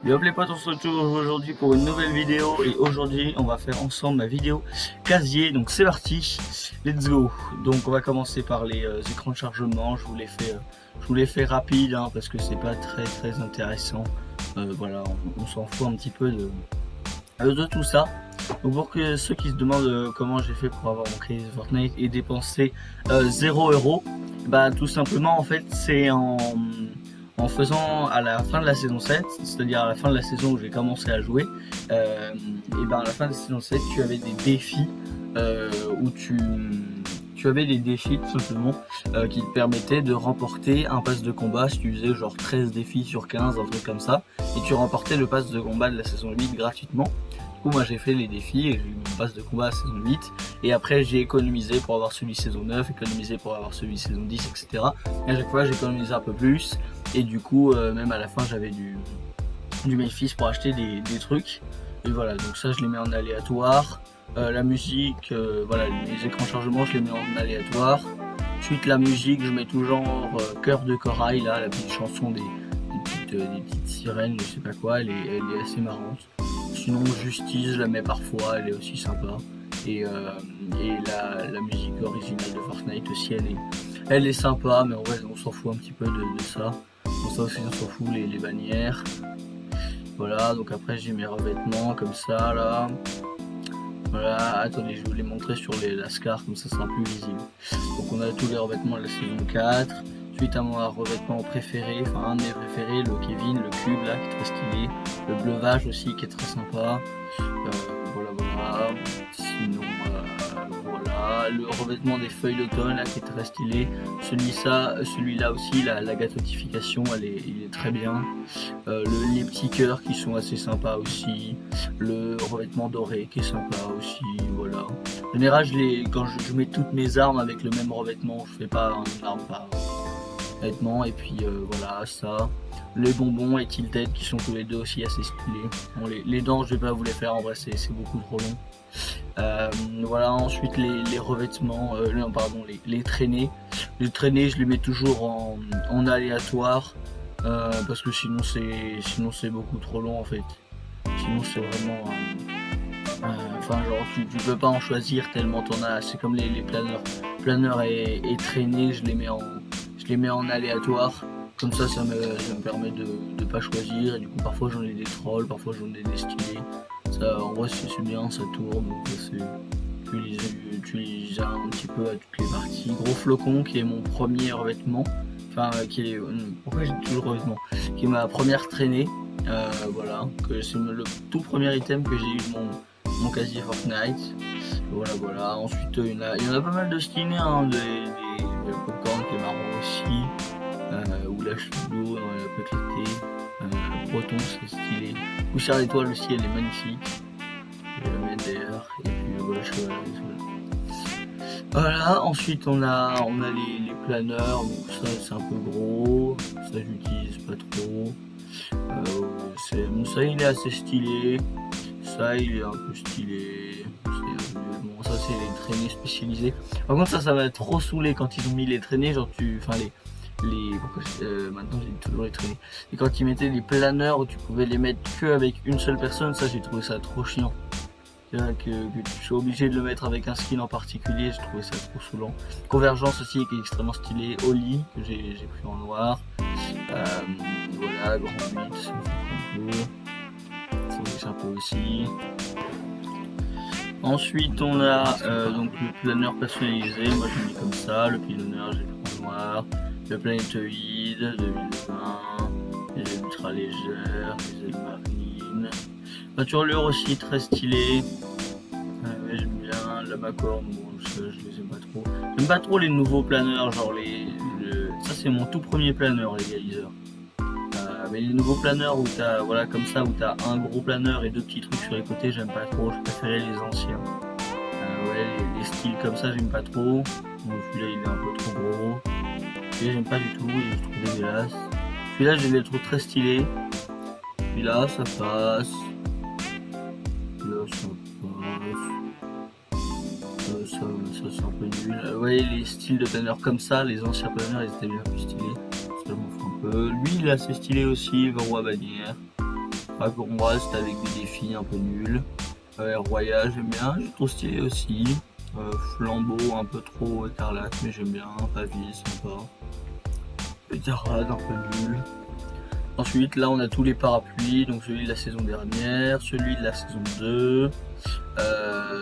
Et hop les potes, on se retrouve aujourd'hui pour une nouvelle vidéo et aujourd'hui on va faire ensemble ma vidéo casier, donc c'est parti, let's go. Donc on va commencer par les écrans de chargement, je vous les fais rapide hein, parce que c'est pas très intéressant, voilà, on s'en fout un petit peu de tout ça. Donc pour que ceux qui se demandent comment j'ai fait pour avoir mon crédit Fortnite et dépenser 0 €, bah tout simplement en fait c'est en faisant à la fin de la saison 7, c'est-à-dire à la fin de la saison où j'ai commencé à jouer, et ben à la fin de la saison 7 tu avais des défis où tu avais des défis tout simplement qui te permettaient de remporter un pass de combat si tu faisais genre 13 défis sur 15, un truc comme ça, et tu remportais le pass de combat de la saison 8 gratuitement. Du coup moi j'ai fait les défis et j'ai eu mon pass de combat à saison 8 et après j'ai économisé pour avoir celui saison 9, économisé pour avoir celui saison 10, etc. Et à chaque fois j'ai économisé un peu plus et du coup même à la fin j'avais du bénéfice pour acheter des trucs. Et voilà, donc ça je les mets en aléatoire. La musique, voilà, les écrans de chargement je les mets en aléatoire. Ensuite la musique je mets toujours Cœur de corail, là, la petite chanson des petites sirènes, je sais pas quoi, elle est assez marrante. Sinon Justice je la mets parfois, elle est aussi sympa. Et la musique originale de Fortnite aussi elle est sympa, mais en vrai on s'en fout un petit peu de ça. Bon, ça aussi on s'en fout, les bannières. Voilà, donc après j'ai mes revêtements comme ça là. Voilà, attendez, je vais vous les montrer sur les lascars, comme ça sera plus visible. Donc on a tous les revêtements de la saison 4. Suite à mon revêtement préféré, enfin un de mes préférés, le Kevin, le cube là qui est très stylé. Le bleuvage aussi qui est très sympa. Voilà. Sinon, voilà. Le revêtement des feuilles d'automne là qui est très stylé. Celui-là aussi, la gâteaudification, il est très bien. Les petits cœurs qui sont assez sympas aussi. Le revêtement doré qui est sympa aussi, voilà. En général, quand je mets toutes mes armes avec le même revêtement, je fais pas une arme par vêtement, et puis voilà, ça. Les bonbons et Tilted qui sont tous les deux aussi assez stylés. Bon, les dents, je vais pas vous les faire, en vrai, c'est beaucoup trop long. Voilà, ensuite les revêtements, non, pardon, les traînées. Les traînées, je les mets toujours en aléatoire, parce que sinon c'est beaucoup trop long en fait. Sinon c'est vraiment enfin genre tu peux pas en choisir tellement t'en as. C'est comme les planeurs et traînées, je les mets en aléatoire. Comme ça me permet de pas choisir, et du coup parfois j'en ai des trolls, parfois j'en ai des stylés. Ça en vrai c'est bien, ça tourne, donc tu les as un petit peu à toutes les parties. Gros flocon qui est mon premier revêtement, enfin pourquoi j'ai toujours revêtement, qui est ma première traînée. Voilà, que c'est le tout premier item que j'ai eu de mon casier Fortnite. Voilà. Ensuite, il y en a pas mal de stylés, hein, des popcorn qui est marrant aussi. Ou la chludo, elle peut éclater. Breton, c'est stylé. Poussière d'étoile aussi, elle est magnifique. Je vais la mettre d'ailleurs. Et puis voilà, voilà, ensuite on a les planeurs, donc ça c'est un peu gros, ça j'utilise pas trop. Ça il est assez stylé, ça il est un peu stylé, bon ça c'est les traînées spécialisées. Par contre ça m'a trop saoulé quand ils ont mis les traînées, genre enfin maintenant j'ai toujours les traînées. Et quand ils mettaient les planeurs où tu pouvais les mettre que avec une seule personne, ça j'ai trouvé ça trop chiant. Que tu sois obligé de le mettre avec un skin en particulier, j'ai trouvé ça trop saoulant. Convergence aussi qui est extrêmement stylé. Oli que j'ai pris en noir. Voilà, grand 8, ça c'est sympa aussi. Ensuite on a donc le planeur personnalisé, moi je l'ai mis comme ça, le pilonneur j'ai pris en noir, le planétoïde 2020, les ultra légères, les ailes marines. Peinturlure aussi très stylé. Ouais, j'aime bien la Macorne, bon je les aime pas trop. J'aime pas trop les nouveaux planeurs, genre ça c'est mon tout premier planeur, les égaliseurs. Mais les nouveaux planeurs où t'as, voilà, comme ça, où t'as un gros planeur et deux petits trucs sur les côtés, j'aime pas trop, je préférais les anciens. Ouais, les styles comme ça, j'aime pas trop. Bon, celui-là il est un peu trop gros. Celui-là j'aime pas du tout, je le trouve dégueulasse. Celui-là je le trouve très stylé. Celui-là ça passe. Là ça passe. Ça c'est un peu nul. Vous voyez les styles de planeurs comme ça, les anciens planeurs ils étaient bien plus stylés. Ça m'en fout un peu. Lui il est assez stylé aussi, Varroa bannière. Dragon Rust avec des défis un peu nuls. Royal j'aime bien, j'ai trop stylé aussi. Flambeau un peu trop écarlate mais j'aime bien, Pavie sympa. Pétarade un peu nul. Ensuite là on a tous les parapluies, donc celui de la saison dernière, celui de la saison 2,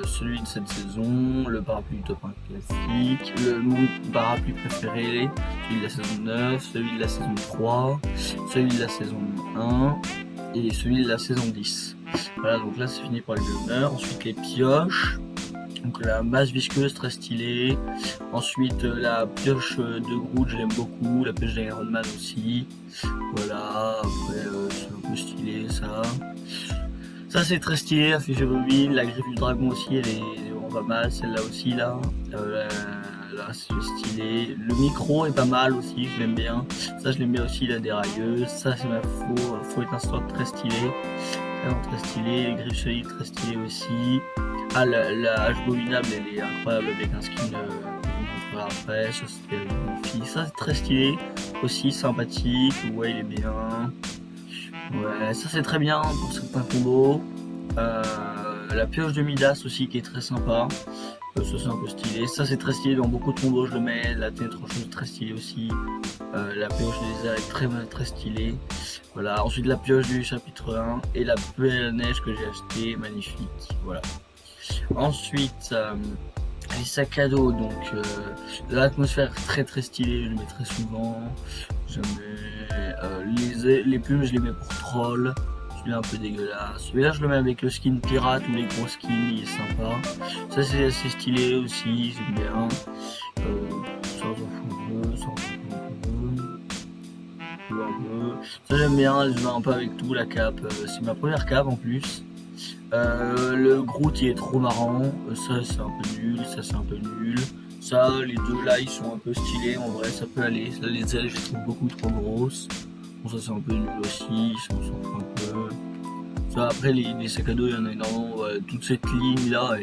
celui de cette saison, le parapluie du top 1 classique, mon parapluie préféré, celui de la saison 9, celui de la saison 3, celui de la saison 1 et celui de la saison 10. Voilà, donc là c'est fini pour les honneurs. Ensuite les pioches, donc la masse visqueuse très stylée. Ensuite la pioche de Groot j'aime beaucoup, la pioche d'Iron Man aussi. Voilà, après c'est un peu stylé ça. Ça c'est très stylé, la fiche de bobine, la griffe du dragon aussi elle est vraiment pas mal, celle-là aussi là. Là c'est stylé. Le micro est pas mal aussi, je l'aime bien. Ça je l'aime bien aussi, la dérailleuse. Ça c'est ma faux étincelante très stylé. Vraiment très stylé, les griffes solides très stylé aussi. Ah la hache bobinable elle est incroyable avec un skin qu'on montrera après. Ça c'était magnifique. Ça c'est très stylé aussi, sympathique, ouais il est bien. Ouais, ça c'est très bien pour certains combos. La pioche de Midas aussi qui est très sympa. Ça c'est un peu stylé. Ça c'est très stylé dans beaucoup de combos, je le mets. La tête trancheuse très stylée aussi. La pioche des airs est très stylée. Voilà. Ensuite la pioche du chapitre 1 et la pelle à neige que j'ai acheté, magnifique. Voilà. Ensuite les sacs à dos, donc l'atmosphère très stylée, je le mets très souvent. Je mets les plumes, je les mets pour troll. Celui-là un peu dégueulasse. Celui-là je le mets avec le skin pirate ou les gros skins, il est sympa. Ça c'est assez stylé aussi, j'aime bien. Ça on s'en fout un peu, ça on s'en fout un peu. Ça j'aime bien, je mets un peu avec tout, la cape. C'est ma première cape en plus. Le Groot il est trop marrant, ça c'est un peu nul, ça c'est un peu nul. Ça, les deux là ils sont un peu stylés, en vrai ça peut aller. Là les ailes je les trouve beaucoup trop grosses. Bon ça c'est un peu nul aussi, ça on s'en fout un peu. Ça après les sacs à dos il y en a énormément, toute cette ligne là, elle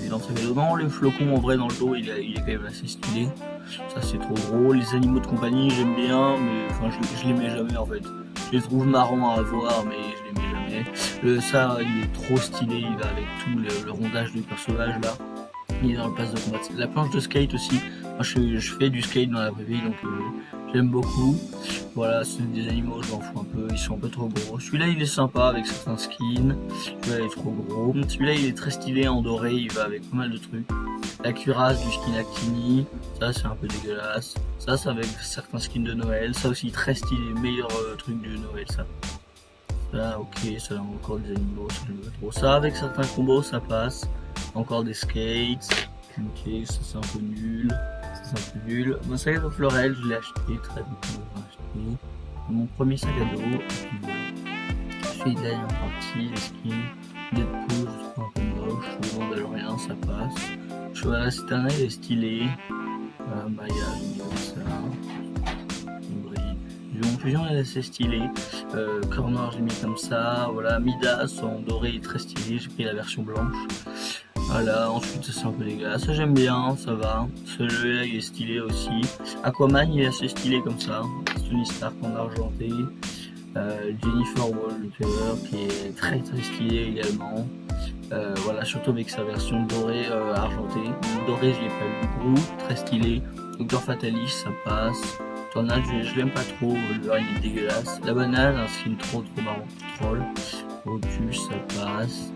est dans le sac à dos. Non, le flocon en vrai dans le dos il est quand même assez stylé. Ça c'est trop gros. Les animaux de compagnie j'aime bien, mais enfin je les mets jamais en fait. Je les trouve marrants à avoir mais je les mets jamais. Ça il est trop stylé, il va avec tout le rondage du personnage là. Il est dans le pass de combat. La planche de skate aussi, moi je fais du skate dans la vraie vie donc j'aime beaucoup. Voilà, c'est des animaux, je m'en fous un peu, ils sont un peu trop gros. Celui-là il est sympa avec certains skins, celui-là il est trop gros. Celui-là il est très stylé en doré, il va avec pas mal de trucs. La cuirasse du skin Actini, ça c'est un peu dégueulasse. Ça c'est avec certains skins de Noël, ça aussi très stylé, meilleur truc de Noël ça. Ça ok, ça a encore des animaux, ça j'aime pas trop. Ça avec certains combos ça passe. Encore des skates, ok, ça c'est un peu nul, ça c'est un peu nul. Mon sac à dos Florel, je l'ai acheté, très bien. Mon premier sac à dos, je fais de la dernière partie, les skins, Deadpool, je trouve un peu moche, le Mandalorian, ça passe. Voilà, cette année il est stylé, Maya, j'ai mis comme ça, Fusion, Fusion elle est assez stylée, Corps Noir j'ai mis comme ça, voilà, Midas en doré il est très stylé, j'ai pris la version blanche. Voilà, ensuite ça c'est un peu dégueulasse, ça j'aime bien, ça va. Celui-là il est stylé aussi. Aquaman il est assez stylé comme ça. Tony Stark en argenté. Jennifer Walker qui est très stylé également. Voilà, surtout avec sa version dorée argentée. Doré je l'ai pas eu beaucoup, très stylé. Docteur Fatalis ça passe. Tornade je l'aime pas trop, le il est dégueulasse. La banane, un skin trop marrant, troll. Rotus ça passe.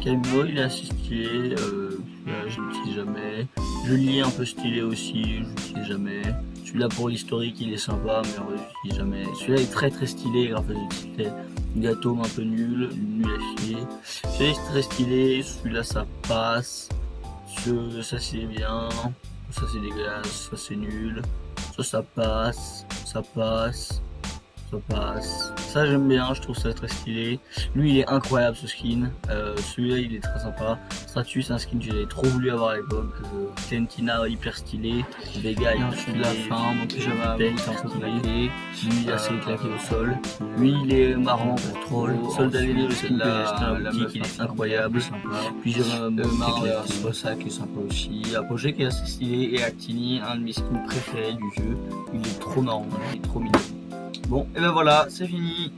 Cameo il est assez stylé, je l'utilise jamais. Julie un peu stylé aussi, je l'utilise jamais. Celui-là pour l'historique il est sympa mais en vrai je l'utilise jamais. Celui-là est très stylé, grâce à des gâteau un peu nul à chier. Celui-là est très stylé, celui-là ça passe. Ça c'est bien, ça c'est dégueulasse, ça c'est nul. Ça passe, ça passe. Ça passe. Ça j'aime bien, je trouve ça très stylé. Lui il est incroyable ce skin. Celui-là il est très sympa. Stratus, un skin que j'avais trop voulu avoir à l'époque. Tentina hyper stylé. Vega hyper stylé. La fin, donc j'avais hyper stylé. Lui il est assez éclaté au sol. Lui il est marrant pour troll. Soldat Lady, le skin que j'ai acheté à la boutique, il est incroyable. Puis j'avais Maria Sposa qui est sympa aussi. Apogée qui est assez stylé. Et Actini, un de mes skins préférés du jeu. Il est trop marrant, il est trop mignon. Bon, et ben voilà, c'est fini.